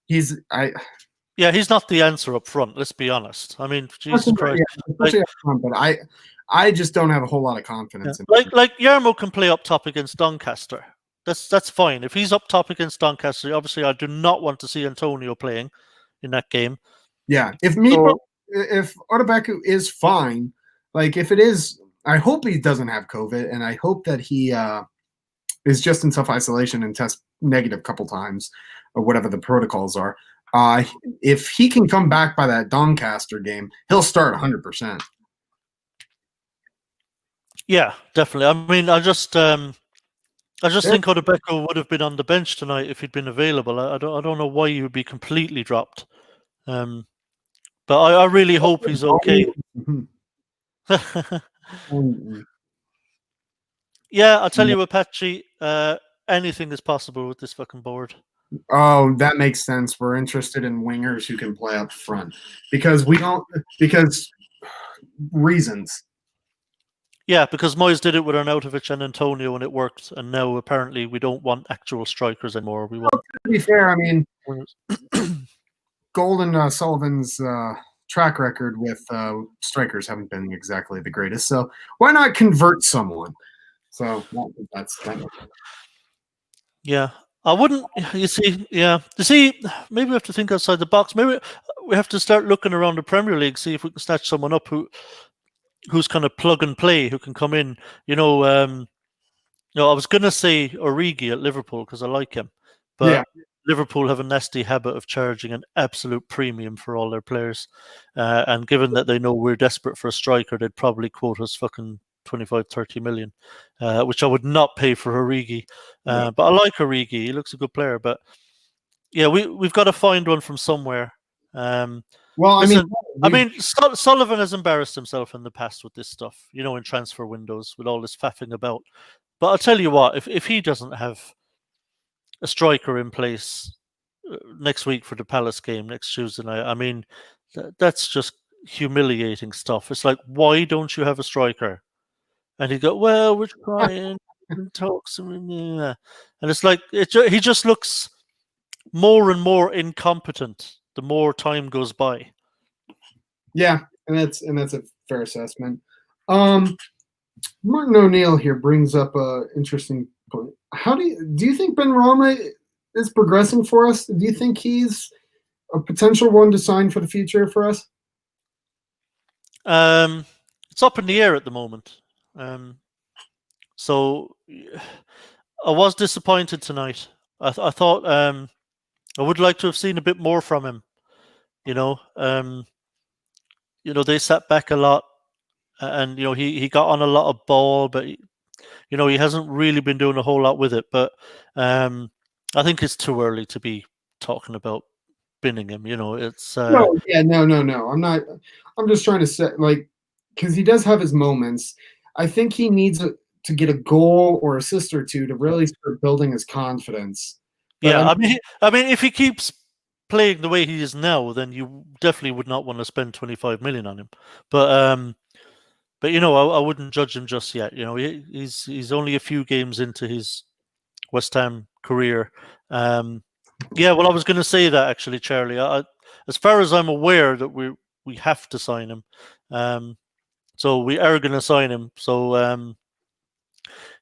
Speaker 1: He's
Speaker 2: not the answer up front. Let's be honest. I mean, Jesus Christ.
Speaker 1: Especially up front, but I just don't have a whole lot of confidence in him.
Speaker 2: Like Yarmo can play up top against Doncaster. That's fine. If he's up top against Doncaster, obviously I do not want to see Antonio playing in that game.
Speaker 1: Yeah. If Odebeku is fine, like if it is, I hope he doesn't have COVID, and I hope that he is just in self-isolation and tests negative a couple times or whatever the protocols are. If he can come back by that Doncaster game, he'll start 100%.
Speaker 2: Yeah, definitely. I mean, I just think Odebeku would have been on the bench tonight if he'd been available. I don't know why he would be completely dropped. But I really hope he's okay. Yeah, I'll tell you, Apache, anything is possible with this fucking board.
Speaker 1: Oh, that makes sense. We're interested in wingers who can play up front because reasons.
Speaker 2: Yeah, because Moyes did it with Arnautovic and Antonio and it worked, and now apparently we don't want actual strikers anymore. We want.
Speaker 1: To be fair, I mean, Golden Sullivan's track record with strikers haven't been exactly the greatest, so why not convert someone? So that's
Speaker 2: yeah. I wouldn't. You see, maybe we have to think outside the box. Maybe we have to start looking around the Premier League, see if we can snatch someone up who's kind of plug and play, who can come in. I was going to say Origi at Liverpool because I like him, but Liverpool have a nasty habit of charging an absolute premium for all their players. And given that they know we're desperate for a striker, they'd probably quote us fucking 25, 30 million, which I would not pay for Origi. But I like Origi. He looks a good player. But yeah, we've got to find one from somewhere.
Speaker 1: Well,
Speaker 2: listen, Sullivan has embarrassed himself in the past with this stuff, in transfer windows with all this faffing about. But I'll tell you what, if he doesn't have a striker in place next week for the Palace game next Tuesday night, that's just humiliating stuff. It's like, why don't you have a striker? And he'd go, well, we're trying talks, and it's like he just looks more and more incompetent the more time goes by.
Speaker 1: Yeah, and that's a fair assessment. Martin O'Neill here brings up an interesting point. How do you think Benrahma is progressing for us? Do you think he's a potential one to sign for the future for us?
Speaker 2: It's up in the air at the moment. So I was disappointed tonight. I thought I would like to have seen a bit more from him. They sat back a lot, and he got on a lot of ball, but he hasn't really been doing a whole lot with it. But I think it's too early to be talking about binning him. It's
Speaker 1: no. I'm not. I'm just trying to say, because he does have his moments. I think he needs to get a goal or assist or two to really start building his confidence.
Speaker 2: But if he keeps playing the way he is now, then you definitely would not want to spend 25 million on him. But I wouldn't judge him just yet. He's only a few games into his West Ham career. I was going to say that actually, Charlie. As far as I'm aware, that we have to sign him. So we are going to sign him. So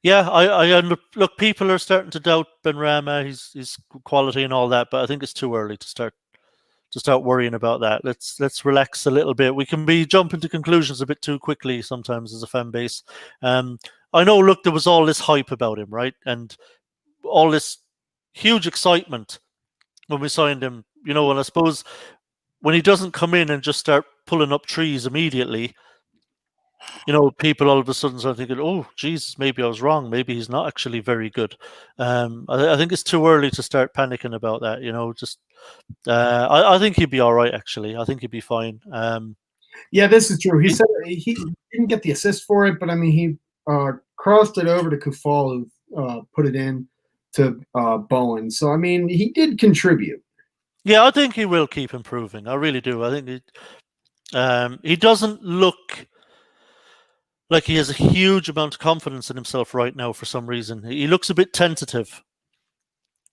Speaker 2: look, people are starting to doubt Benrahma, his quality and all that, but I think it's too early to start worrying about that. Let's relax a little bit. We can be jumping to conclusions a bit too quickly sometimes as a fan base. I know, look, there was all this hype about him, right? And all this huge excitement when we signed him, and I suppose when he doesn't come in and just start pulling up trees immediately, people all of a sudden start thinking, oh, Jesus, maybe I was wrong. Maybe he's not actually very good. I think it's too early to start panicking about that, I think he'd be all right, actually. I think he'd be fine.
Speaker 1: Yeah, this is true. He said he didn't get the assist for it, but he crossed it over to Kufal, who put it in to Bowen. So, he did contribute.
Speaker 2: Yeah, I think he will keep improving. I really do. I think he doesn't look like he has a huge amount of confidence in himself right now for some reason. He looks a bit tentative,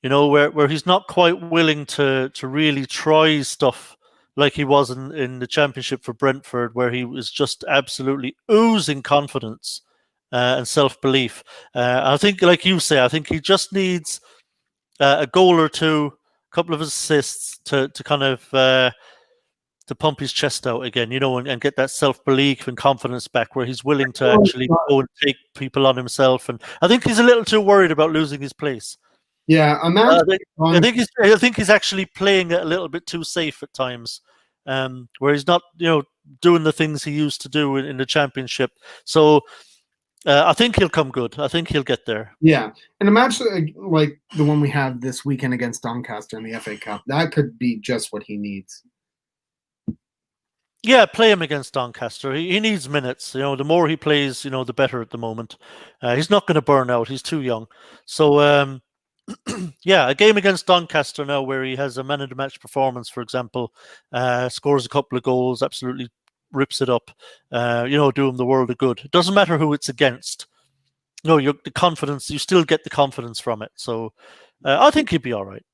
Speaker 2: where he's not quite willing to really try stuff like he was in the Championship for Brentford, where he was just absolutely oozing confidence and self-belief. I think, like you say, I think he just needs a goal or two, a couple of assists to kind of to pump his chest out again, and get that self-belief and confidence back, where he's willing to actually go and take people on himself. And I think he's a little too worried about losing his place.
Speaker 1: Yeah,
Speaker 2: I think he's actually playing it a little bit too safe at times, where he's not, doing the things he used to do in the Championship. So I think he'll come good. I think he'll get there.
Speaker 1: Yeah, and a match like the one we have this weekend against Doncaster in the FA Cup, that could be just what he needs.
Speaker 2: Yeah, play him against Doncaster. He needs minutes. The more he plays, the better at the moment. He's not going to burn out. He's too young. So, a game against Doncaster now where he has a man-of-the-match performance, for example, scores a couple of goals, absolutely rips it up, do him the world of good. It doesn't matter who it's against. The confidence, you still get the confidence from it. So, I think he'd be all right.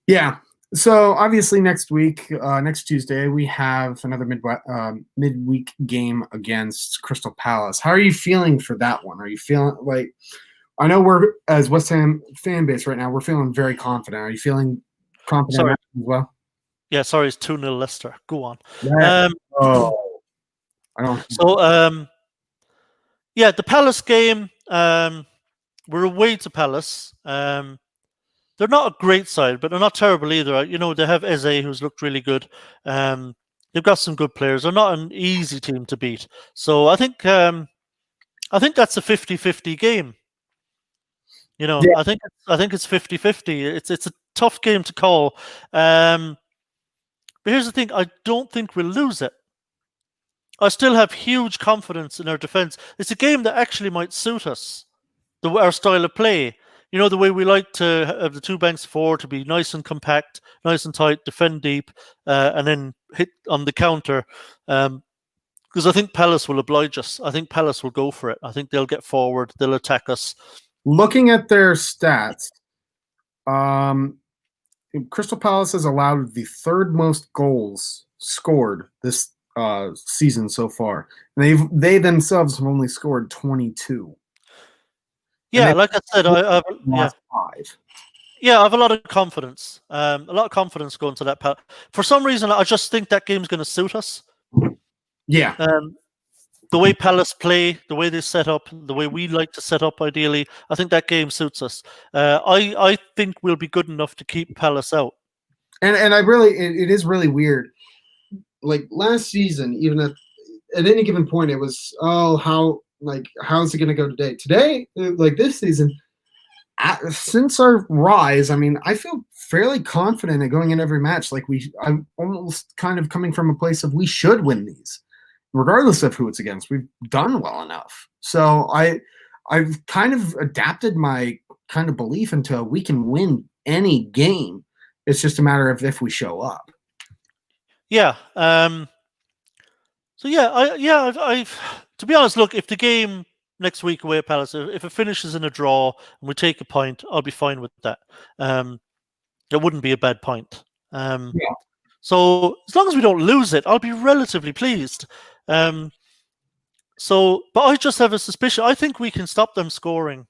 Speaker 1: Yeah. So obviously next week, next Tuesday, we have another midweek game against Crystal Palace. How are you feeling for that one? Are you feeling like, I know we're, as West Ham fan base right now, we're feeling very confident. Are you feeling confident as well?
Speaker 2: Yeah, sorry, it's 2-0 Leicester. Go on.
Speaker 1: Yeah. I don't.
Speaker 2: So, the Palace game, we're away to Palace. they're not a great side, but they're not terrible either. They have Eze, who's looked really good. They've got some good players. They're not an easy team to beat. So I think that's a 50-50 game.
Speaker 1: Yeah.
Speaker 2: I think it's 50-50. It's a tough game to call. But here's the thing: I don't think we'll lose it. I still have huge confidence in our defense. It's a game that actually might suit us, our style of play. The way we like to have the two banks forward to be nice and compact, nice and tight, defend deep, and then hit on the counter. Because I think Palace will oblige us. I think Palace will go for it. I think they'll get forward. They'll attack us.
Speaker 1: Looking at their stats, Crystal Palace has allowed the third most goals scored this season so far. They themselves have only scored 22.
Speaker 2: Yeah, like I said, I
Speaker 1: lost 5.
Speaker 2: Yeah, I have a lot of confidence. A lot of confidence going to that. For some reason, I just think that game's going to suit us.
Speaker 1: Yeah.
Speaker 2: The way Palace play, the way they set up, the way we like to set up, ideally, I think that game suits us. I think we'll be good enough to keep Palace out.
Speaker 1: And it is really weird. Like last season, even at any given point, it was how's it going to go today? Today, like this season, since our rise, I mean, I feel fairly confident at going in every match. Like I'm almost kind of coming from a place of we should win these, regardless of who it's against. We've done well enough, so I've kind of adapted my kind of belief into we can win any game. It's just a matter of if we show up.
Speaker 2: Yeah. So yeah, I've to be honest, look, if the game next week away at Palace, if it finishes in a draw and we take a point, I'll be fine with that. It wouldn't be a bad point.
Speaker 1: Yeah.
Speaker 2: So as long as we don't lose it, I'll be relatively pleased. But I just have a suspicion. I think we can stop them scoring.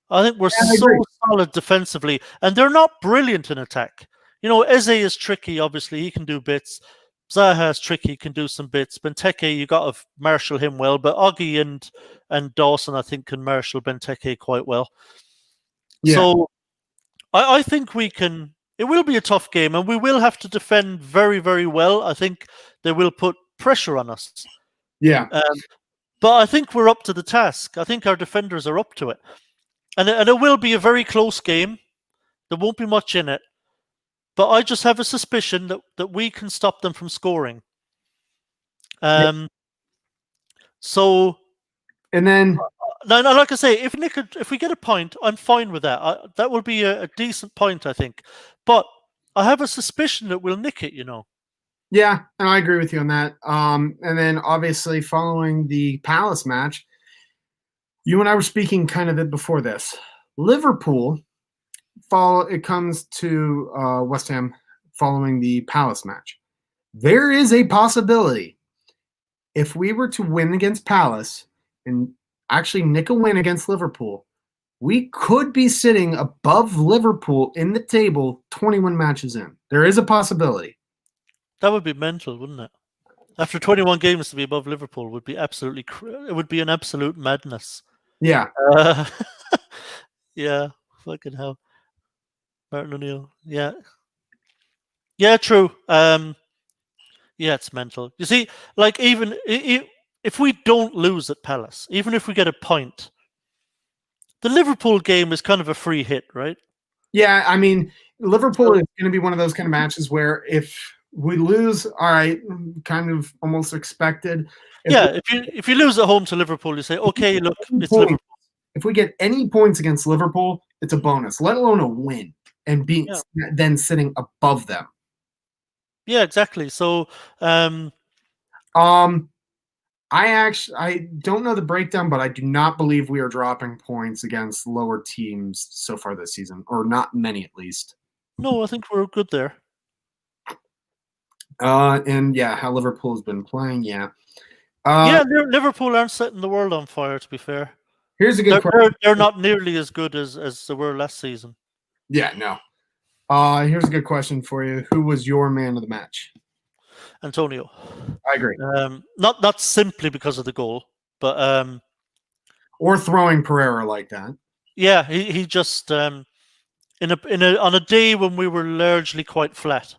Speaker 2: I think we're so solid defensively, and they're not brilliant in attack. Eze is tricky. Obviously, he can do bits. Zaha is tricky, can do some bits. Benteke, you got to marshal him well, but Oggy and Dawson, I think, can marshal Benteke quite well. Yeah. So I think we can. It will be a tough game, and we will have to defend very, very well. I think they will put pressure on us.
Speaker 1: Yeah.
Speaker 2: But I think we're up to the task. I think our defenders are up to it. And it will be a very close game. There won't be much in it. But I just have a suspicion that we can stop them from scoring. So,
Speaker 1: and then
Speaker 2: no, like I say, if we get a point, I'm fine with that. That would be a decent point, I think. But I have a suspicion that we'll nick it.
Speaker 1: Yeah, and I agree with you on that. And then obviously following the Palace match, you and I were speaking kind of it before this. Liverpool. It comes to West Ham following the Palace match. There is a possibility if we were to win against Palace and actually nick a win against Liverpool, we could be sitting above Liverpool in the table 21 matches in. There is a possibility.
Speaker 2: That would be mental, wouldn't it? After 21 games to be above Liverpool would be it would be an absolute madness.
Speaker 1: Yeah.
Speaker 2: Yeah, fucking hell. Martin O'Neill. Yeah. Yeah, true. Yeah, it's mental. You see, like even if we don't lose at Palace, even if we get a point, the Liverpool game is kind of a free hit, right?
Speaker 1: Yeah, I mean, Liverpool is going to be one of those kind of matches where if we lose, all right, kind of almost expected.
Speaker 2: If you lose at home to Liverpool, you say, okay, look, it's Liverpool.
Speaker 1: If we get any points against Liverpool, it's a bonus, let alone a win. And then sitting above them.
Speaker 2: Yeah, exactly. So,
Speaker 1: I don't know the breakdown, but I do not believe we are dropping points against lower teams so far this season, or not many at least.
Speaker 2: No, I think we're good there.
Speaker 1: And yeah, how Liverpool has been playing, yeah.
Speaker 2: Liverpool aren't setting the world on fire. To be fair,
Speaker 1: here's a good question.
Speaker 2: They're not nearly as good as they were last season.
Speaker 1: Yeah, no. Here's a good question for you. Who was your man of the match?
Speaker 2: Antonio.
Speaker 1: I agree.
Speaker 2: Not simply because of the goal, but
Speaker 1: or throwing Pereira like that.
Speaker 2: Yeah, he just on a day when we were largely quite flat,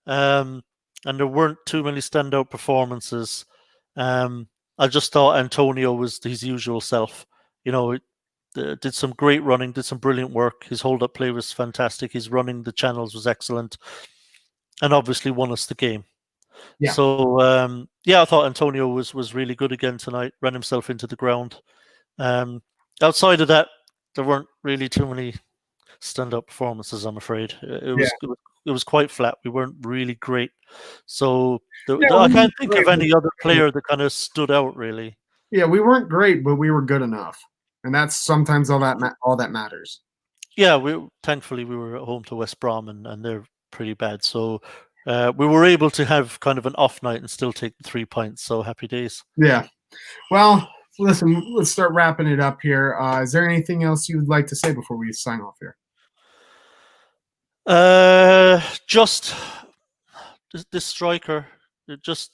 Speaker 2: and there weren't too many standout performances. I just thought Antonio was his usual self. Did some great running, did some brilliant work. His hold-up play was fantastic. His running the channels was excellent, and obviously won us the game.
Speaker 1: Yeah.
Speaker 2: So I thought Antonio was really good again tonight. Ran himself into the ground. Outside of that, there weren't really too many stand-up performances. I'm afraid it was quite flat. We weren't really great. So I can't think of any other player that kind of stood out really.
Speaker 1: Yeah, we weren't great, but we were good enough, and that's sometimes all that matters.
Speaker 2: Yeah, thankfully we were at home to West Brom, and they're pretty bad. So we were able to have kind of an off night and still take the 3 points. So happy days.
Speaker 1: Yeah. Well, listen, let's start wrapping it up here. Is there anything else you would like to say before we sign off here?
Speaker 2: Just this striker, just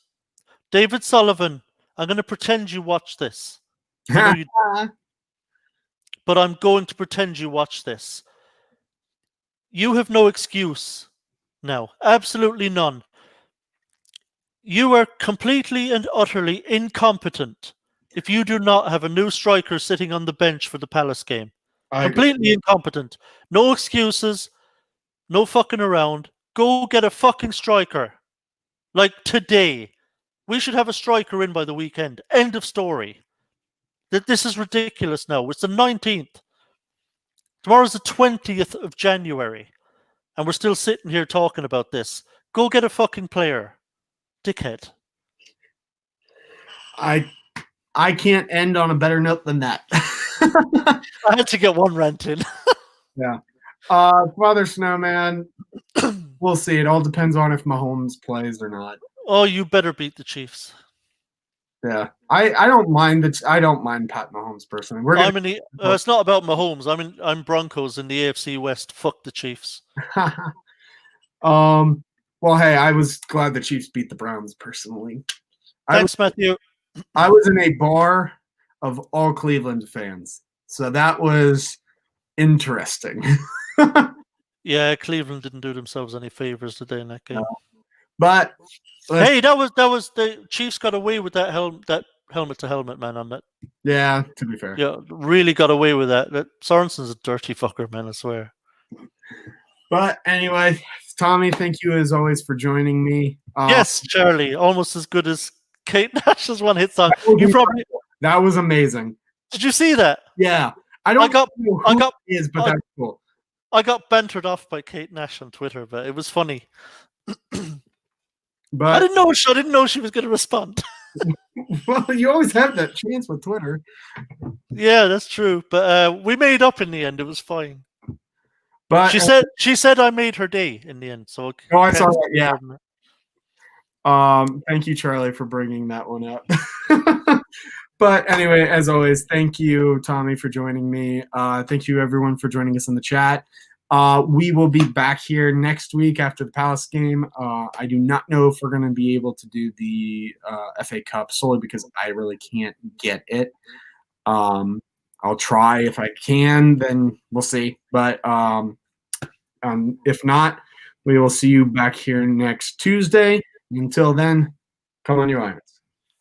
Speaker 2: David Sullivan. I'm going to pretend you watch this. I know you, but I'm going to pretend you watch this. You have no excuse now. Absolutely none. You are completely and utterly incompetent if you do not have a new striker sitting on the bench for the Palace game. Completely incompetent. No excuses. No fucking around. Go get a fucking striker. Like today. We should have a striker in by the weekend. End of story. This is ridiculous now. It's the 19th. Tomorrow's the 20th of January. And we're still sitting here talking about this. Go get a fucking player. Dickhead.
Speaker 1: I can't end on a better note than that.
Speaker 2: I had to get one rant in.
Speaker 1: Yeah. Father Snowman, we'll see. It all depends on if Mahomes plays or not.
Speaker 2: Oh, you better beat the Chiefs.
Speaker 1: Yeah, I don't mind I don't mind Pat Mahomes personally.
Speaker 2: It's not about Mahomes. I'm Broncos in the AFC West. Fuck the Chiefs.
Speaker 1: Well, hey, I was glad the Chiefs beat the Browns personally.
Speaker 2: Thanks, Matthew.
Speaker 1: I was in a bar of all Cleveland fans, so that was interesting.
Speaker 2: Yeah, Cleveland didn't do themselves any favors today in that game. No.
Speaker 1: But
Speaker 2: hey, that was the Chiefs got away with that helmet to helmet man on that.
Speaker 1: Yeah, to be fair.
Speaker 2: Yeah, really got away with that. Sorensen's a dirty fucker, man, I swear.
Speaker 1: But anyway, Tommy, thank you as always for joining me.
Speaker 2: Yes, Charlie, almost as good as Kate Nash's one hit song.
Speaker 1: That was amazing.
Speaker 2: Did you see that?
Speaker 1: Yeah. I know who it is, but that's cool.
Speaker 2: I got bantered off by Kate Nash on Twitter, but it was funny.
Speaker 1: But
Speaker 2: I didn't know she was going to respond.
Speaker 1: Well, you always have that chance with Twitter.
Speaker 2: Yeah, that's true. But we made up in the end. It was fine.
Speaker 1: But
Speaker 2: she said I made her day in the end. So
Speaker 1: I saw that. Yeah. Thank you, Charlie, for bringing that one up. But anyway, as always, thank you, Tommy, for joining me. Thank you, everyone, for joining us in the chat. We will be back here next week after the Palace game. I do not know if we're going to be able to do the FA Cup solely because I really can't get it. I'll try if I can, then we'll see. But if not, we will see you back here next Tuesday. Until then, come on, you Irons.